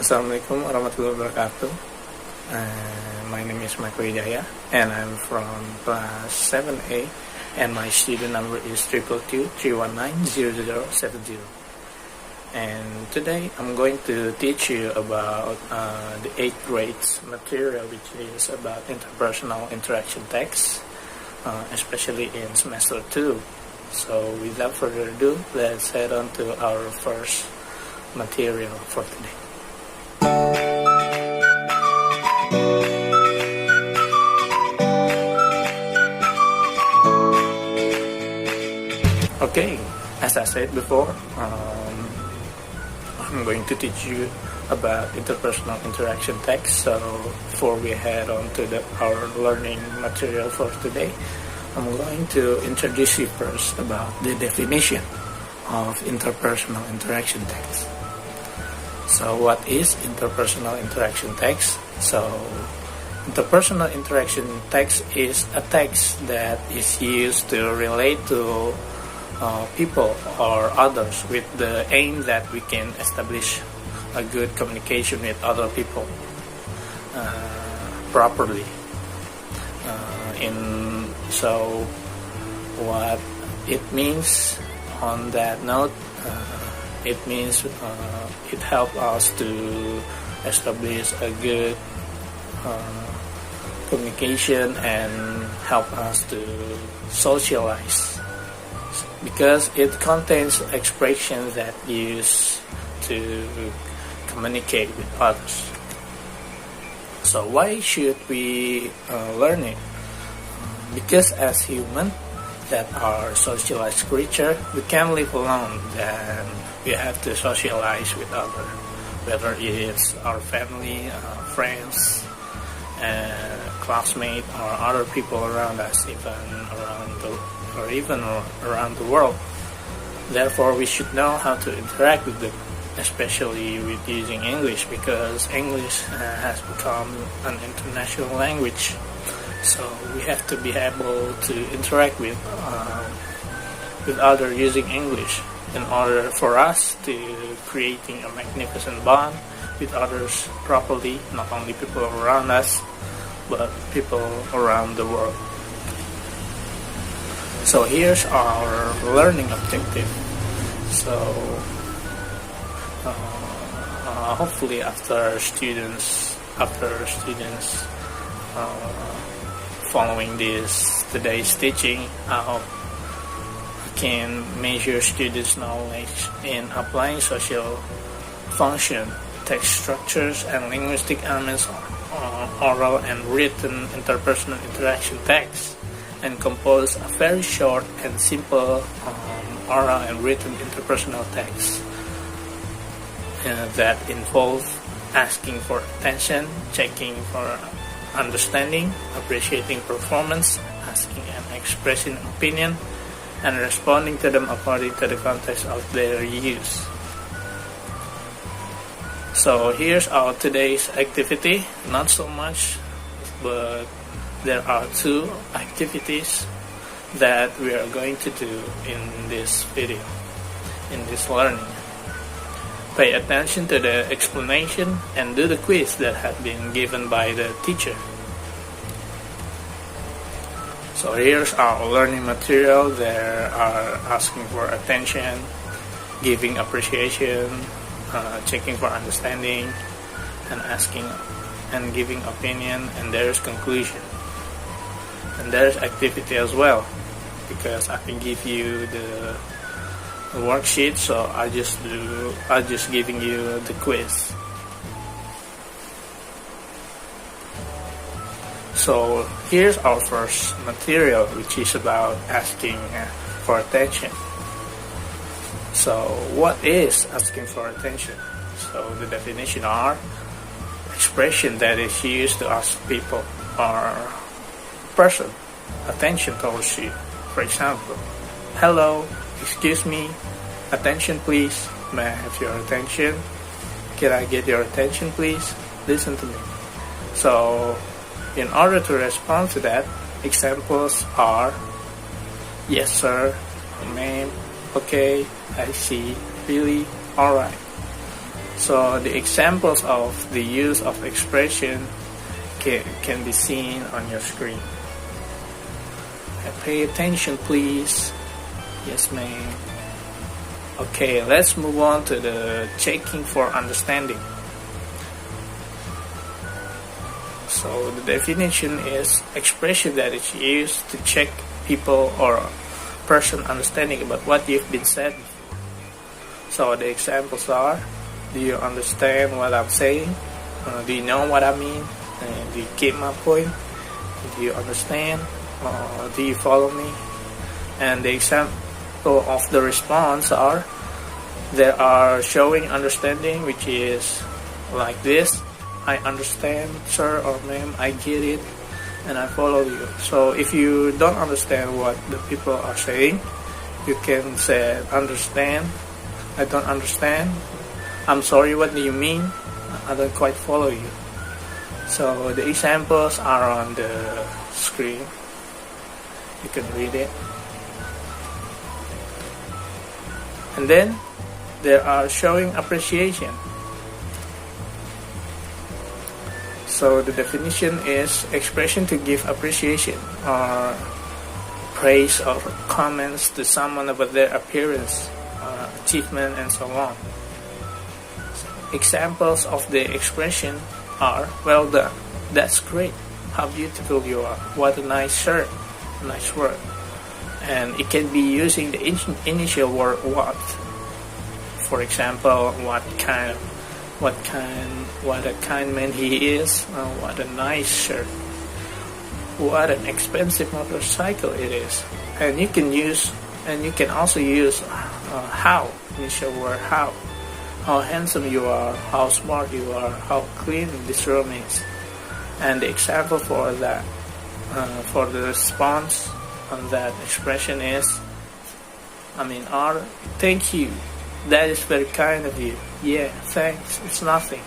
Assalamualaikum warahmatullahi wabarakatuh. My name is Michael Hidayah, and I'm from class 7A, and my student number is 222-319-0070. And today I'm going to teach you about the 8th grade's material, which is about interpersonal interaction text, especially in semester 2. So without further ado, let's head on to our first material for today. Okay, as I said before, I'm going to teach you about interpersonal interaction text. So before we head on to our learning material for today, I'm going to introduce you first about the definition of interpersonal interaction text. So what is interpersonal interaction text? So interpersonal interaction text is a text that is used to relate to people or others with the aim that we can establish a good communication with other people properly. So what it means on that note, it means it helps us to establish a good communication and help us to socialize, because it contains expressions that use to communicate with others. So why should we learn it? Because as humans that are socialized creatures, we can't live alone, then we have to socialize with others, whether it's our family, friends, classmates, or other people around us, even around the world. Therefore, we should know how to interact with them, especially with using English, because English has become an international language. So we have to be able to interact with others using English in order for us to creating a magnificent bond with others properly, not only people around us, but people around the world. So here's our learning objective. So hopefully after students following today's teaching, I hope I can measure students' knowledge in applying social function, text structures, and linguistic elements on oral and written interpersonal interaction text, and compose a very short and simple oral and written interpersonal text that involve asking for attention, checking for understanding, appreciating performance, asking and expressing opinion, and responding to them according to the context of their use. So here's our today's activity. Not so much, but there are 2 activities that we are going to do in this video, in this learning. Pay attention to the explanation and do the quiz that had been given by the teacher. So here's our learning material. There are asking for attention, giving appreciation, checking for understanding, and asking and giving opinion, and there's conclusion. And there's activity as well, because I can give you the worksheet, so I just giving you the quiz. So here's our first material, which is about asking for attention. So what is asking for attention? So the definition are expression that is used to ask people or person attention towards you. For example, hello, excuse me, attention please, may I have your attention? Can I get your attention please? Listen to me. So in order to respond to that, examples are yes sir, ma'am, okay, I see, really, alright. So the examples of the use of expression can be seen on your screen. Pay attention, please. Yes, ma'am. Okay, let's move on to the checking for understanding. So the definition is expression that is used to check people or person understanding about what you've been said before. So the examples are: do you understand what I'm saying? Do you know what I mean? Do you get my point? Do you understand? Do you follow me? And the example of the response are: they are showing understanding, which is like this: I understand, sir or ma'am, I get it, and I follow you. So if you don't understand what the people are saying, you can say, understand, I don't understand, I'm sorry, what do you mean? I don't quite follow you. So the examples are on the screen. You can read it. And then they are showing appreciation. So the definition is expression to give appreciation or praise or comments to someone about their appearance, achievement, and so on. Examples of the expression are: well done, that's great, how beautiful you are, what a nice shirt, nice work. And it can be using the initial word what. For example, what a kind man he is, what a nice shirt, what an expensive motorcycle it is. And you can also use how, initial word how handsome you are, how smart you are, how clean this room is. And the example for that, for the response on that expression is, thank you, that is very kind of you. Yeah, thanks, it's nothing.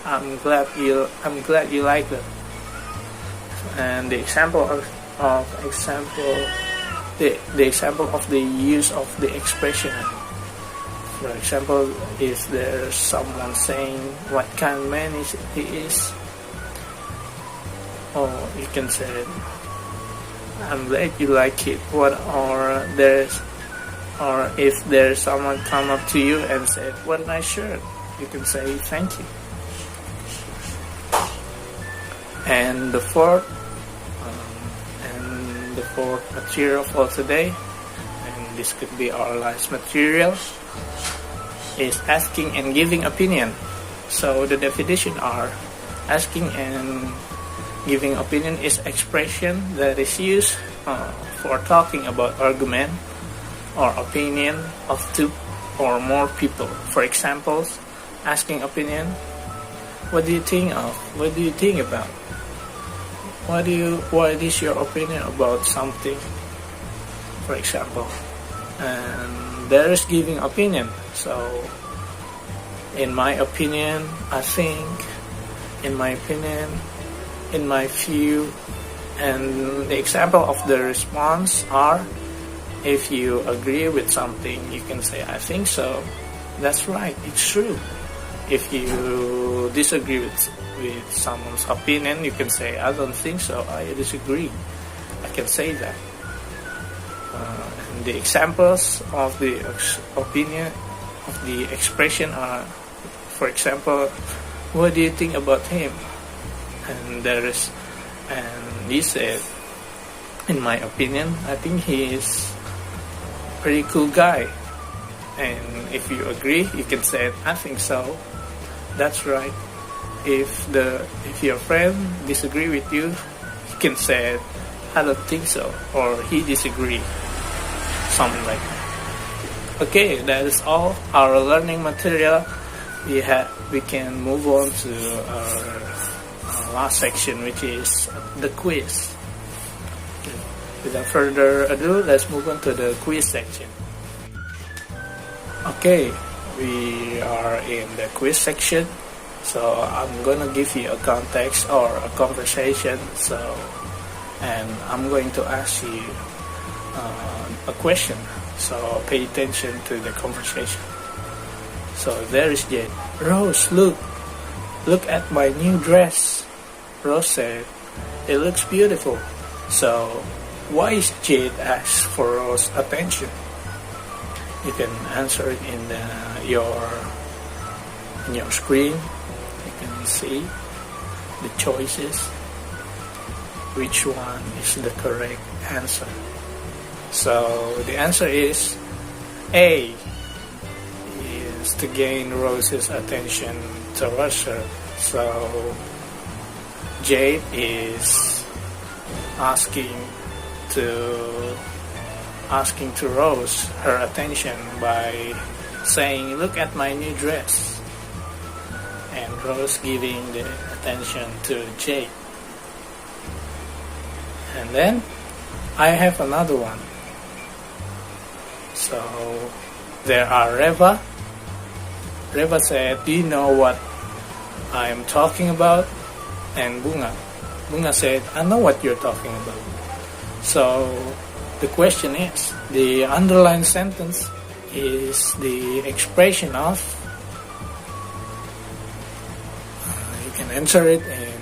I'm glad you like it. And the example the example of the use of the expression. For example, if there's someone saying what kind of man he is, or you can say, I'm glad you like it. Or if there's someone come up to you and said, what a nice shirt, you can say thank you. And the fourth material for today, and this could be our last material, is asking and giving opinion. So the definition are: asking and giving opinion is expression that is used for talking about argument or opinion of two or more people. For example, asking opinion: what do you think of? What do you think about? What is your opinion about something? For example, and there is giving opinion. So, in my opinion, I think, in my opinion, in my view. And the example of the response are: if you agree with something, you can say, I think so, that's right, it's true. If you disagree with someone's opinion, you can say, I don't think so, I disagree. I can say that. And the examples of the opinion, of the expression are, for example, what do you think about him? And he said, in my opinion, I think he is a pretty cool guy. And if you agree, you can say, I think so, that's right. If your friend disagree with you, you can say, I don't think so, or he disagree, something like that. Okay, that is all our learning material. We can move on to our last section, which is the quiz. Without further ado, let's move on to the quiz section. Okay, we are in the quiz section. So I'm gonna give you a context or a conversation. And I'm going to ask you a question. So pay attention to the conversation. So there is Jade. Rose, look at my new dress. Rose said, it looks beautiful. So why is Jade asked for Rose's attention? You can answer it in your screen. You can see the choices. Which one is the correct answer? So the answer is A, is to gain Rose's attention towards her. So Jade is asking to Rose her attention by saying, look at my new dress, and Rose giving the attention to Jade. And then I have another one. So there are Reva. Reva said, do you know what I'm talking about? And Bunga said, I know what you're talking about. So the question is, the underlined sentence is the expression of, you can answer it in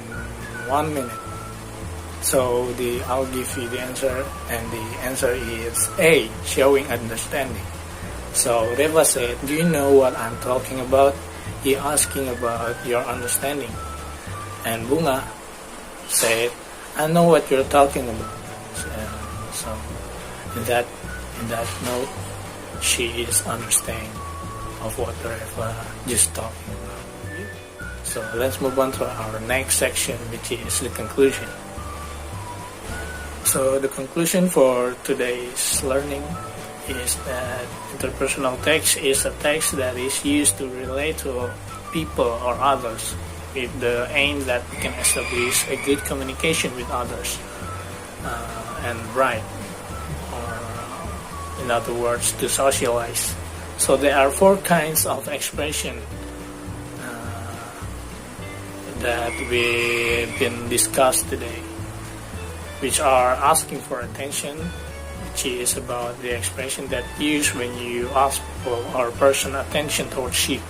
1 minute. So I'll give you the answer, and the answer is A, showing understanding. So Reva said, do you know what I'm talking about? He asking about your understanding. And Bunga said, I know what you're talking about. So in that note, she is understanding of what Reva just talking about. So let's move on to our next section, which is the conclusion. So the conclusion for today's learning is that interpersonal text is a text that is used to relate to people or others with the aim that we can establish a good communication with others and write, or in other words, to socialize. So there are 4 kinds of expression that we've been discussed today, which are asking for attention, which is about the expression that used when you ask people or person attention towards you,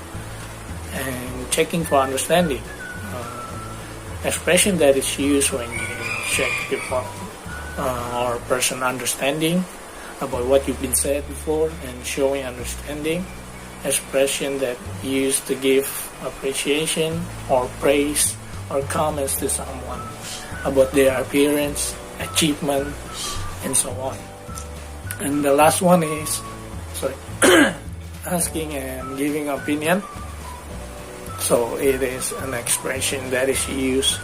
and checking for understanding, expression that is used when you check people or person understanding about what you've been said before and showing understanding, expression that used to give appreciation or praise or comments to someone about their appearance, achievement, and so on. And the last one is asking and giving opinion. So it is an expression that is used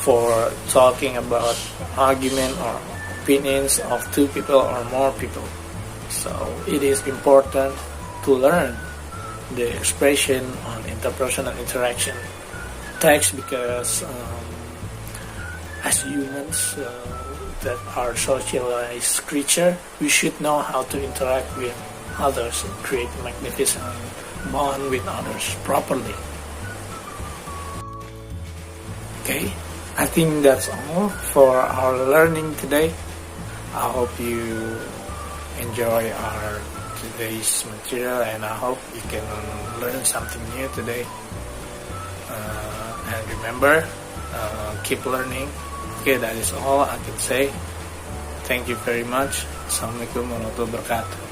for talking about argument or opinions of 2 people or more people. So it is important to learn the expression on interpersonal interaction text, because as humans that are socialized creature, we should know how to interact with others and create a magnificent bond with others properly. Okay, I think that's all for our learning today. I hope you enjoy our today's material, and I hope you can learn something new today. And remember, keep learning. Okay, that is all I can say. Thank you very much. Assalamualaikum warahmatullahi wabarakatuh.